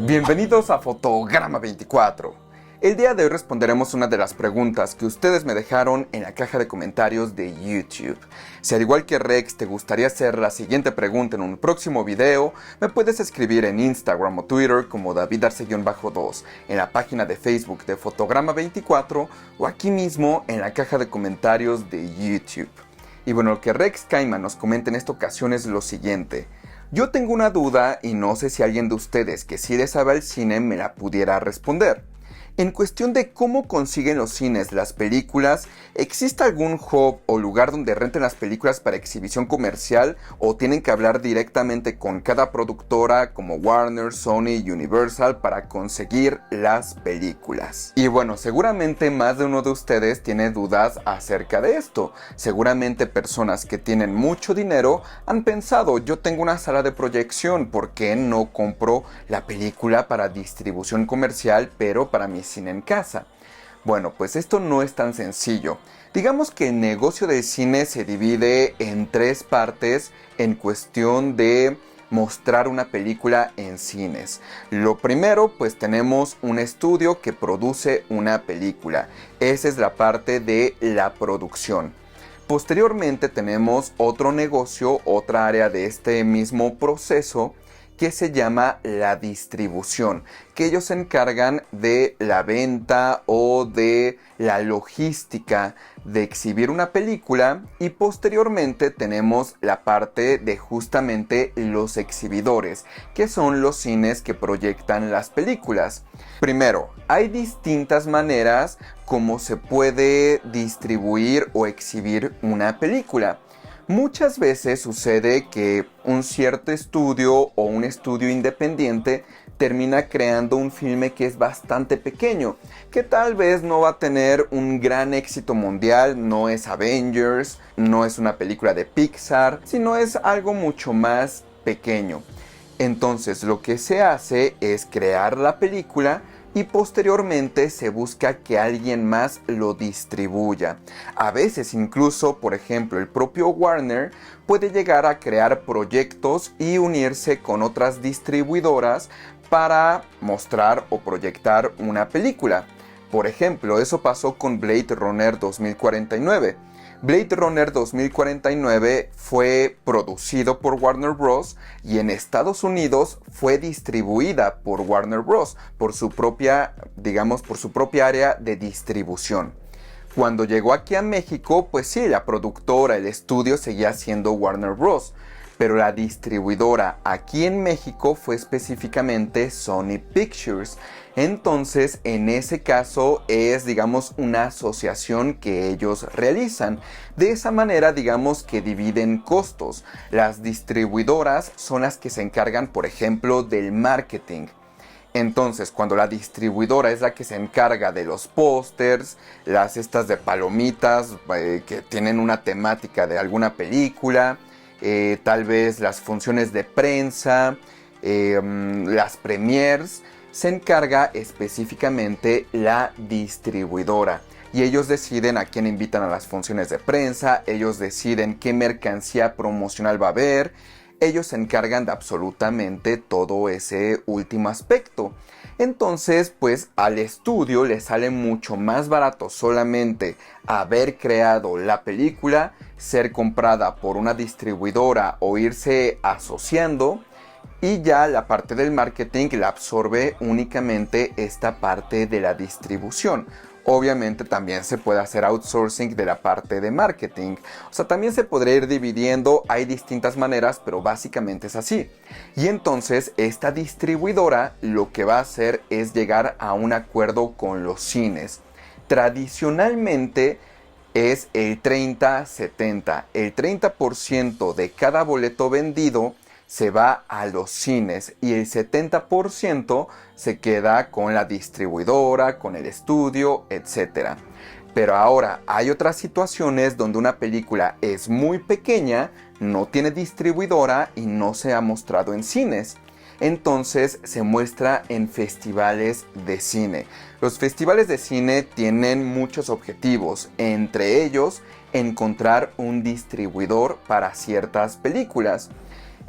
Bienvenidos a Fotograma 24. El día de hoy responderemos una de las preguntas que ustedes me dejaron en la caja de comentarios de YouTube. Si al igual que Rex te gustaría hacer la siguiente pregunta en un próximo video, me puedes escribir en Instagram o Twitter como davidarce-2, en la página de Facebook de Fotograma 24 o aquí mismo en la caja de comentarios de YouTube. Y bueno, lo que Rex Kaiman nos comenta en esta ocasión es lo siguiente. Yo tengo una duda y no sé si alguien de ustedes que sí le sabe al cine me la pudiera responder. En cuestión de cómo consiguen los cines las películas, ¿existe algún hub o lugar donde renten las películas para exhibición comercial o tienen que hablar directamente con cada productora como Warner, Sony y Universal para conseguir las películas? Y bueno, seguramente más de uno de ustedes tiene dudas acerca de esto. Seguramente personas que tienen mucho dinero han pensado, yo tengo una sala de proyección, ¿por qué no compro la película para distribución comercial pero para mis cine en casa? Bueno, pues esto no es tan sencillo. Digamos que el negocio del cine se divide en tres partes en cuestión de mostrar una película en cines. Lo primero, pues tenemos un estudio que produce una película. Esa es la parte de la producción. Posteriormente tenemos otro negocio, otra área de este mismo proceso, que se llama la distribución, que ellos se encargan de la venta o de la logística de exhibir una película, y posteriormente tenemos la parte de justamente los exhibidores, que son los cines que proyectan las películas. Primero, hay distintas maneras como se puede distribuir o exhibir una película. Muchas veces sucede que un cierto estudio o un estudio independiente termina creando un filme que es bastante pequeño, que tal vez no va a tener un gran éxito mundial, no es Avengers, no es una película de Pixar, sino es algo mucho más pequeño. Entonces lo que se hace es crear la película y posteriormente se busca que alguien más lo distribuya. A veces incluso, por ejemplo, el propio Warner puede llegar a crear proyectos y unirse con otras distribuidoras para mostrar o proyectar una película. Por ejemplo, eso pasó con Blade Runner 2049. Blade Runner 2049 fue producido por Warner Bros. Y en Estados Unidos fue distribuida por Warner Bros. Por su propia área de distribución. Cuando llegó aquí a México, pues sí, la productora, el estudio seguía siendo Warner Bros. Pero la distribuidora aquí en México fue específicamente Sony Pictures. Entonces, en ese caso es, una asociación que ellos realizan. De esa manera, que dividen costos. Las distribuidoras son las que se encargan, por ejemplo, del marketing. Entonces, cuando la distribuidora es la que se encarga de los pósters, las estas de palomitas que tienen una temática de alguna película, tal vez las funciones de prensa, las premiers, se encarga específicamente la distribuidora. Y ellos deciden a quién invitan a las funciones de prensa, ellos deciden qué mercancía promocional va a haber, ellos se encargan de absolutamente todo ese último aspecto. Entonces, pues al estudio le sale mucho más barato solamente haber creado la película, ser comprada por una distribuidora o irse asociando, y ya la parte del marketing la absorbe únicamente esta parte de la distribución. Obviamente también se puede hacer outsourcing de la parte de marketing. O sea, también se podría ir dividiendo, hay distintas maneras, pero básicamente es así. Y entonces esta distribuidora lo que va a hacer es llegar a un acuerdo con los cines. Tradicionalmente es el 30-70. El 30% de cada boleto vendido se va a los cines y el 70% se queda con la distribuidora, con el estudio, etc. Pero ahora hay otras situaciones donde una película es muy pequeña, no tiene distribuidora y no se ha mostrado en cines. Entonces se muestra en festivales de cine. Los festivales de cine tienen muchos objetivos, entre ellos encontrar un distribuidor para ciertas películas.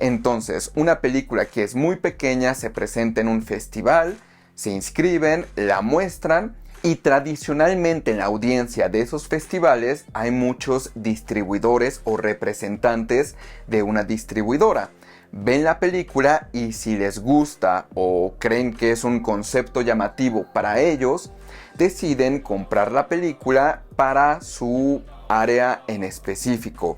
Entonces, una película que es muy pequeña se presenta en un festival, se inscriben, la muestran y tradicionalmente en la audiencia de esos festivales hay muchos distribuidores o representantes de una distribuidora. Ven la película y si les gusta o creen que es un concepto llamativo para ellos, deciden comprar la película para su área en específico.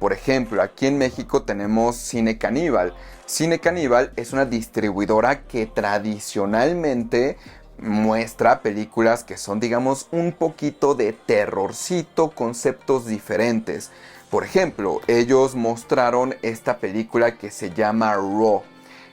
Por ejemplo, aquí en México tenemos Cine Caníbal. Cine Caníbal es una distribuidora que tradicionalmente muestra películas que son, digamos, un poquito de terrorcito, conceptos diferentes. Por ejemplo, ellos mostraron esta película que se llama Raw.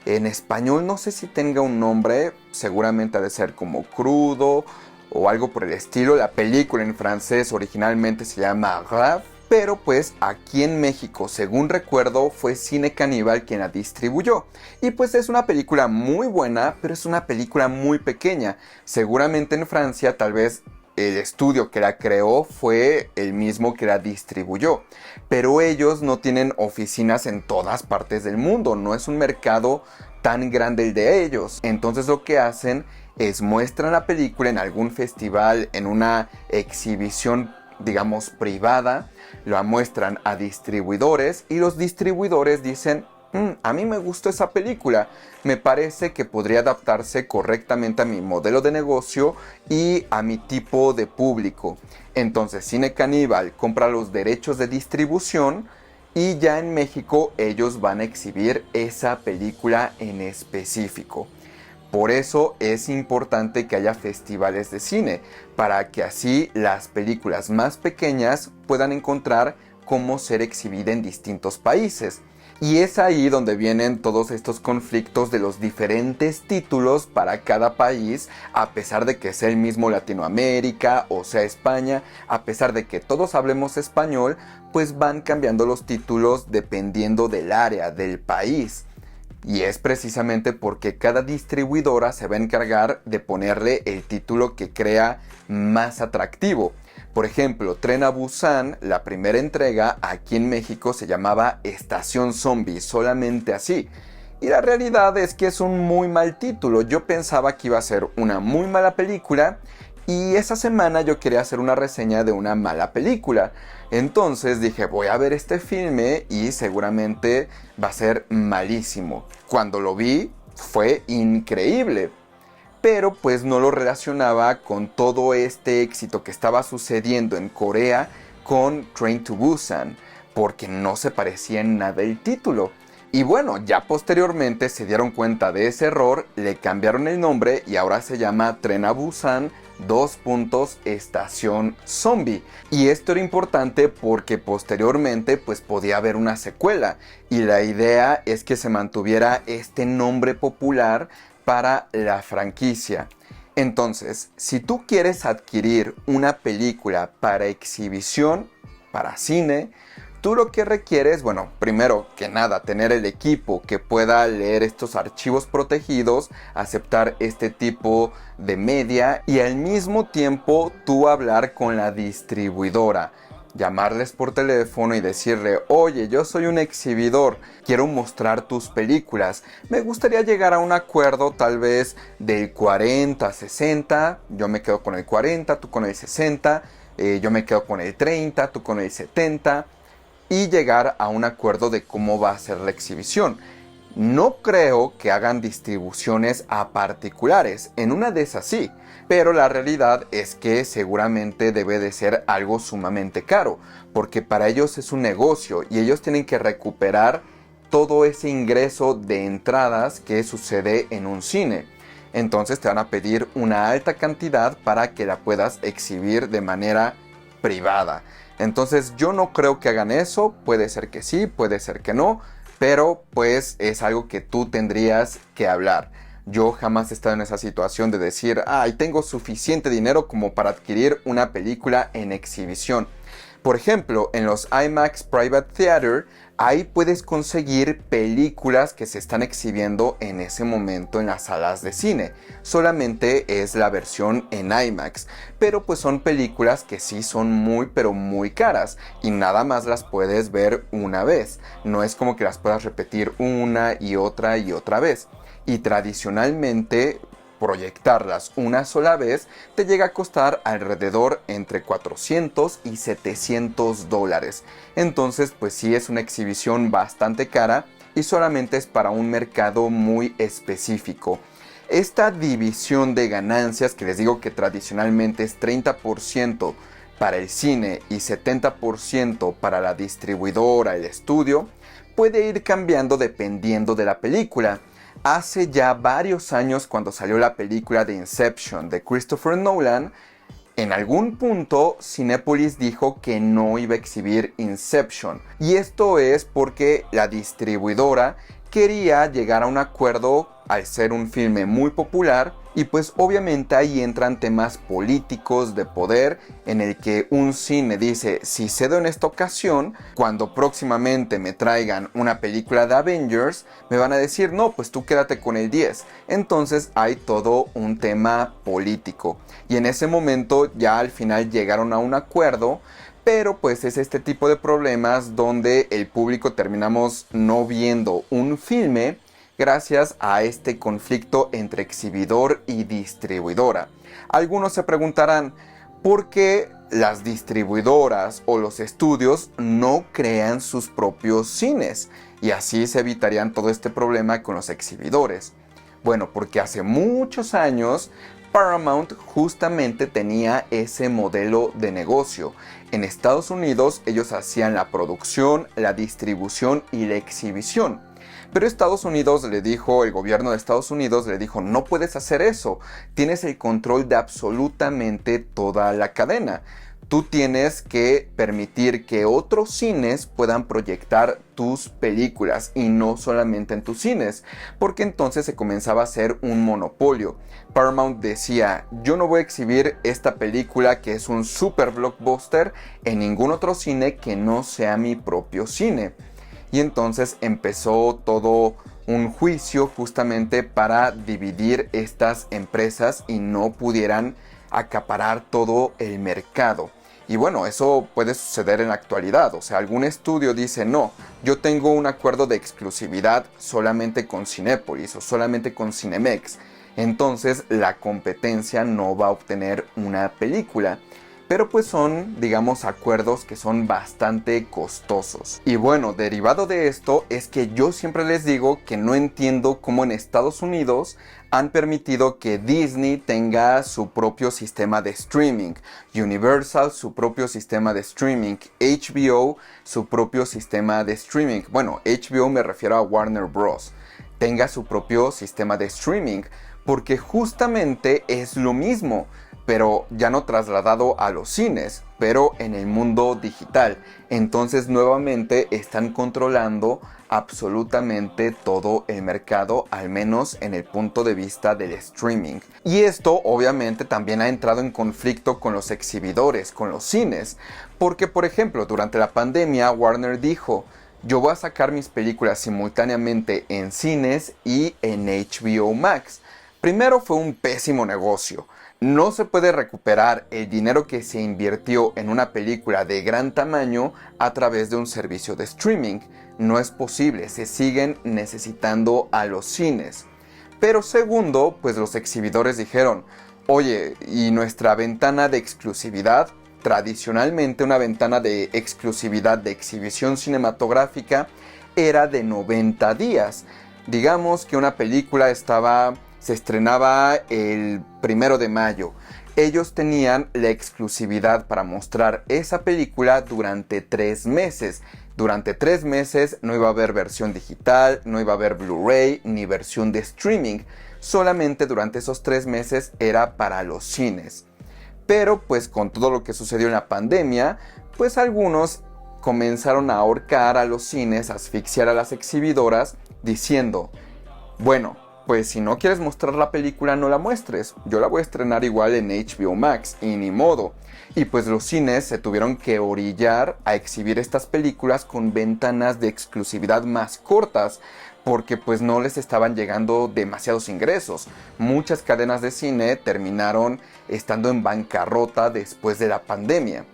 En español no sé si tenga un nombre, seguramente ha de ser como Crudo o algo por el estilo. La película en francés originalmente se llama Grave, pero pues aquí en México, según recuerdo, fue Cine Caníbal quien la distribuyó. Y pues es una película muy buena, pero es una película muy pequeña. Seguramente en Francia tal vez el estudio que la creó fue el mismo que la distribuyó. Pero ellos no tienen oficinas en todas partes del mundo, no es un mercado tan grande el de ellos. Entonces lo que hacen es muestran la película en algún festival, en una exhibición, digamos, privada, lo muestran a distribuidores y los distribuidores dicen, a mí me gustó esa película, me parece que podría adaptarse correctamente a mi modelo de negocio y a mi tipo de público. Entonces Cine Caníbal compra los derechos de distribución y ya en México ellos van a exhibir esa película en específico. Por eso es importante que haya festivales de cine, para que así las películas más pequeñas puedan encontrar cómo ser exhibida en distintos países. Y es ahí donde vienen todos estos conflictos de los diferentes títulos para cada país, a pesar de que sea el mismo Latinoamérica o sea España, a pesar de que todos hablemos español, pues van cambiando los títulos dependiendo del área, del país. Y es precisamente porque cada distribuidora se va a encargar de ponerle el título que crea más atractivo. Por ejemplo, Tren a Busan, la primera entrega aquí en México se llamaba Estación Zombie, solamente así. Y la realidad es que es un muy mal título. Yo pensaba que iba a ser una muy mala película y esa semana yo quería hacer una reseña de una mala película. Entonces dije, voy a ver este filme y seguramente va a ser malísimo. Cuando lo vi fue increíble, pero pues no lo relacionaba con todo este éxito que estaba sucediendo en Corea con Train to Busan, porque no se parecía en nada el título. Y bueno, ya posteriormente se dieron cuenta de ese error, le cambiaron el nombre y ahora se llama Tren a Busan Estación Zombie. Y esto era importante porque posteriormente pues podía haber una secuela y la idea es que se mantuviera este nombre popular para la franquicia. Entonces, si tú quieres adquirir una película para exhibición, para cine, tú lo que requieres, bueno, primero que nada, tener el equipo que pueda leer estos archivos protegidos, aceptar este tipo de media y al mismo tiempo tú hablar con la distribuidora. Llamarles por teléfono y decirle, oye, yo soy un exhibidor, quiero mostrar tus películas. Me gustaría llegar a un acuerdo tal vez del 40-60, yo me quedo con el 40, tú con el 60, yo me quedo con el 30, tú con el 70. Y llegar a un acuerdo de cómo va a ser la exhibición. No creo que hagan distribuciones a particulares, en una de esas sí, pero la realidad es que seguramente debe de ser algo sumamente caro, porque para ellos es un negocio y ellos tienen que recuperar todo ese ingreso de entradas que sucede en un cine. Entonces te van a pedir una alta cantidad para que la puedas exhibir de manera privada. Entonces yo no creo que hagan eso, puede ser que sí, puede ser que no, pero pues es algo que tú tendrías que hablar. Yo jamás he estado en esa situación de decir, tengo suficiente dinero como para adquirir una película en exhibición. Por ejemplo, en los IMAX Private Theater, ahí puedes conseguir películas que se están exhibiendo en ese momento en las salas de cine. Solamente es la versión en IMAX, pero pues son películas que sí son muy pero muy caras y nada más las puedes ver una vez. No es como que las puedas repetir una y otra vez. Y tradicionalmente proyectarlas una sola vez te llega a costar alrededor entre 400 y 700 dólares. Entonces pues sí es una exhibición bastante cara y solamente es para un mercado muy específico. Esta división de ganancias que les digo que tradicionalmente es 30% para el cine y 70% para la distribuidora, el estudio, puede ir cambiando dependiendo de la película. Hace ya varios años, cuando salió la película de Inception de Christopher Nolan, en algún punto Cinépolis dijo que no iba a exhibir Inception. Y esto es porque la distribuidora quería llegar a un acuerdo al ser un filme muy popular. Y pues obviamente ahí entran temas políticos de poder en el que un cine dice, si cedo en esta ocasión, cuando próximamente me traigan una película de Avengers, me van a decir, no, pues tú quédate con el 10. Entonces hay todo un tema político. Y en ese momento ya al final llegaron a un acuerdo. Pero pues es este tipo de problemas donde el público terminamos no viendo un filme gracias a este conflicto entre exhibidor y distribuidora. Algunos se preguntarán, ¿por qué las distribuidoras o los estudios no crean sus propios cines? Y así se evitarían todo este problema con los exhibidores. Bueno, porque hace muchos años Paramount justamente tenía ese modelo de negocio. En Estados Unidos ellos hacían la producción, la distribución y la exhibición. Pero Estados Unidos le dijo, el gobierno de Estados Unidos le dijo, no puedes hacer eso, tienes el control de absolutamente toda la cadena. Tú tienes que permitir que otros cines puedan proyectar tus películas y no solamente en tus cines, porque entonces se comenzaba a hacer un monopolio. Paramount decía, yo no voy a exhibir esta película que es un super blockbuster en ningún otro cine que no sea mi propio cine. Y entonces empezó todo un juicio justamente para dividir estas empresas y no pudieran acaparar todo el mercado. Y bueno, eso puede suceder en la actualidad. O sea, algún estudio dice, no, yo tengo un acuerdo de exclusividad solamente con Cinépolis o solamente con Cinemex. Entonces la competencia no va a obtener una película. Pero pues son, digamos, acuerdos que son bastante costosos. Y bueno, derivado de esto es que yo siempre les digo que no entiendo cómo en Estados Unidos han permitido que Disney tenga su propio sistema de streaming, Universal su propio sistema de streaming, HBO su propio sistema de streaming. Bueno, HBO me refiero a Warner Bros. Tenga su propio sistema de streaming, porque justamente es lo mismo, pero ya no trasladado a los cines, pero en el mundo digital. Entonces nuevamente están controlando absolutamente todo el mercado, al menos en el punto de vista del streaming. Y esto obviamente también ha entrado en conflicto con los exhibidores, con los cines, porque por ejemplo durante la pandemia Warner dijo, yo voy a sacar mis películas simultáneamente en cines y en HBO Max. Primero fue un pésimo negocio. No se puede recuperar el dinero que se invirtió en una película de gran tamaño a través de un servicio de streaming. No es posible, se siguen necesitando a los cines. Pero segundo, pues los exhibidores dijeron, oye, ¿y nuestra ventana de exclusividad? Tradicionalmente una ventana de exclusividad de exhibición cinematográfica era de 90 días. Digamos que una película se estrenaba el 1 de mayo. Ellos tenían la exclusividad para mostrar esa película durante 3 meses. Durante 3 meses no iba a haber versión digital, no iba a haber Blu-ray ni versión de streaming. Solamente durante esos 3 meses era para los cines. Pero pues con todo lo que sucedió en la pandemia, pues algunos comenzaron a ahorcar a los cines, a asfixiar a las exhibidoras, diciendo, bueno, pues si no quieres mostrar la película no la muestres, yo la voy a estrenar igual en HBO Max y ni modo. Y pues los cines se tuvieron que orillar a exhibir estas películas con ventanas de exclusividad más cortas, porque pues no les estaban llegando demasiados ingresos. Muchas cadenas de cine terminaron estando en bancarrota después de la pandemia.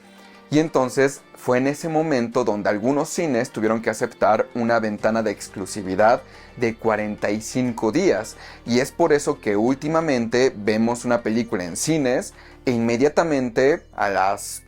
Y entonces fue en ese momento donde algunos cines tuvieron que aceptar una ventana de exclusividad de 45 días. Y es por eso que últimamente vemos una película en cines e inmediatamente a las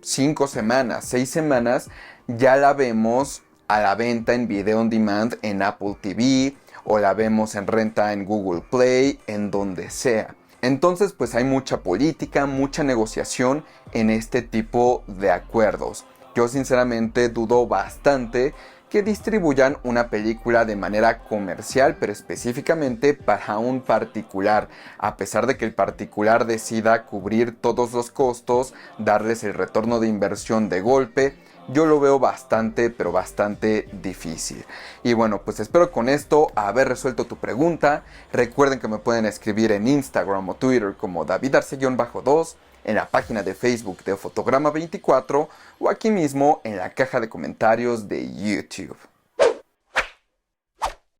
5 semanas, 6 semanas, ya la vemos a la venta en video on demand en Apple TV o la vemos en renta en Google Play, en donde sea. Entonces pues hay mucha política, mucha negociación en este tipo de acuerdos. Yo sinceramente dudo bastante que distribuyan una película de manera comercial, pero específicamente para un particular, a pesar de que el particular decida cubrir todos los costos, darles el retorno de inversión de golpe. Yo lo veo bastante, pero bastante difícil. Y bueno, pues espero con esto haber resuelto tu pregunta. Recuerden que me pueden escribir en Instagram o Twitter como davidarce-2, en la página de Facebook de Fotograma 24 o aquí mismo en la caja de comentarios de YouTube.